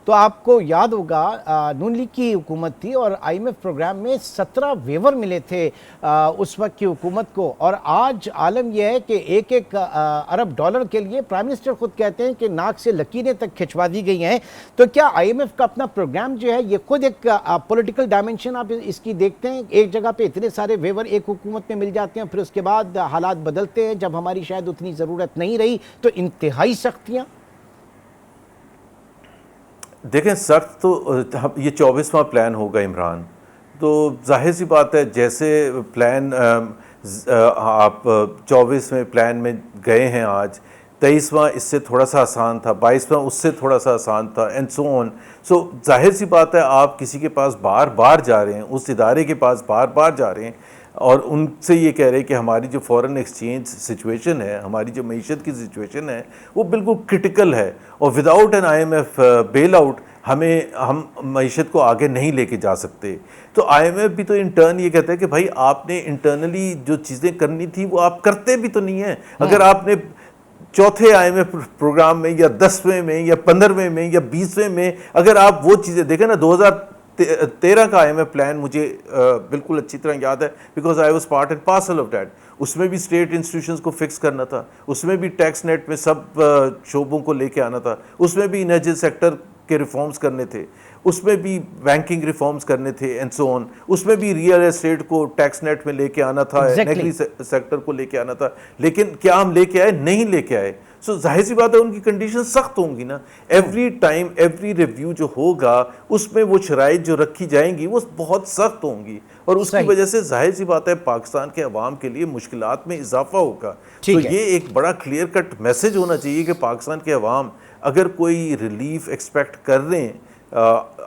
तो आपको याद होगा नून लीग की हुकूमत थी और IMF प्रोग्राम में 17 वेवर मिले थे उस वक्त की हुकूमत को। और आज आलम यह है कि एक एक अरब डॉलर के लिए प्राइम मिनिस्टर खुद कहते हैं कि नाक से लकीरें तक खिंचवा दी गई हैं। तो क्या IMF का अपना प्रोग्राम जो है ये खुद एक पॉलिटिकल डायमेंशन आप इसकी देखते हैं? एक जगह पे इतने सारे वेवर एक हुकूमत में मिल जाते हैं, फिर उसके बाद हालात बदलते हैं, जब हमारी शायद उतनी ज़रूरत नहीं रही तो इंतहाई सख्तियाँ। देखें, सख्त तो ये 24वां प्लान होगा इमरान, तो जाहिर सी बात है जैसे प्लान आप 24वें प्लान में गए हैं आज, 23वां इससे थोड़ा सा आसान था, 22वां उससे थोड़ा सा आसान था, एंड सो ऑन। सो जाहिर सी बात है आप किसी के पास बार बार जा रहे हैं, उस इदारे के पास बार बार जा रहे हैं और उनसे ये कह रहे हैं कि हमारी जो फॉरेन एक्सचेंज सिचुएशन है, हमारी जो मईशत की सिचुएशन है वो बिल्कुल क्रिटिकल है और without an IMF bail out हम मईशत को आगे नहीं लेके जा सकते। तो IMF भी तो इंटर्न ये कहता है कि भाई आपने इंटरनली जो चीज़ें करनी थी वो आप करते भी तो नहीं हैं। अगर आपने चौथे IMF प्रोग्राम में या 10वें में या 15वें में या 20वें में अगर आप वो चीज़ें देखें ना, 2013 का IMF प्लान मुझे बिल्कुल अच्छी तरह याद है, because I was part and parcel of that. उसमें भी स्टेट इंस्टीट्यूशंस को फिक्स करना था, उसमें भी टैक्स नेट में सब शोबों को लेके आना था, उसमें भी एनर्जी सेक्टर के रिफॉर्म्स करने थे, उसमें भी बैंकिंग रिफॉर्म्स करने थे एंड सो ऑन, उसमें भी रियल एस्टेट को टैक्स नेट में लेके आना था, एग्री सेक्टर को लेके आना था। लेकिन क्या हम लेके आए? नहीं लेके आए। सो जाहिर सी बात है उनकी कंडीशन सख्त होंगी ना। एवरी टाइम एवरी रिव्यू जो होगा उसमें वो शराइत जो रखी जाएंगी वो बहुत सख्त होंगी और उसकी वजह से जाहिर सी बात है पाकिस्तान के अवाम के लिए मुश्किलात में इजाफा होगा। तो ये एक बड़ा क्लियर कट मैसेज होना चाहिए कि पाकिस्तान के अवाम अगर कोई रिलीफ एक्सपेक्ट कर रहे हैं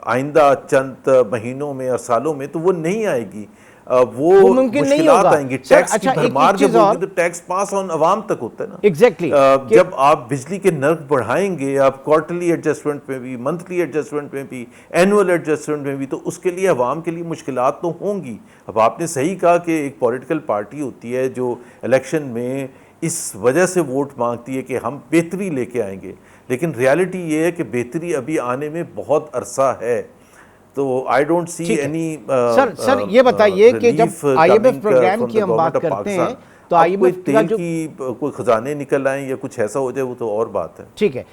आइंदा चंद महीनों में और सालों में, तो वो नहीं आएगी, वो मुश्किलात आएंगी। टैक्स की भरमार जब होगी तो टैक्स पास ऑन अवाम तक होता है ना। एग्जैक्टली जब आप बिजली के नर्क बढ़ाएंगे, आप क्वार्टरली एडजस्टमेंट में भी, मंथली एडजस्टमेंट में भी, एनुअल एडजस्टमेंट में भी, तो उसके लिए अवाम के लिए मुश्किलात तो होंगी। अब आपने सही कहा कि एक पॉलिटिकल पार्टी होती है जो इलेक्शन में इस वजह से वोट मांगती है कि हम बेहतरी लेके आएंगे, लेकिन रियलिटी ये है कि बेहतरी अभी आने में बहुत अरसा है। तो I don't see any. Sir ये बताइए कि जब IMF प्रोग्राम की हम बात करते हैं तो IMF तेल की कोई खजाने निकल आए या कुछ ऐसा हो जाए वो तो और बात है। ठीक है,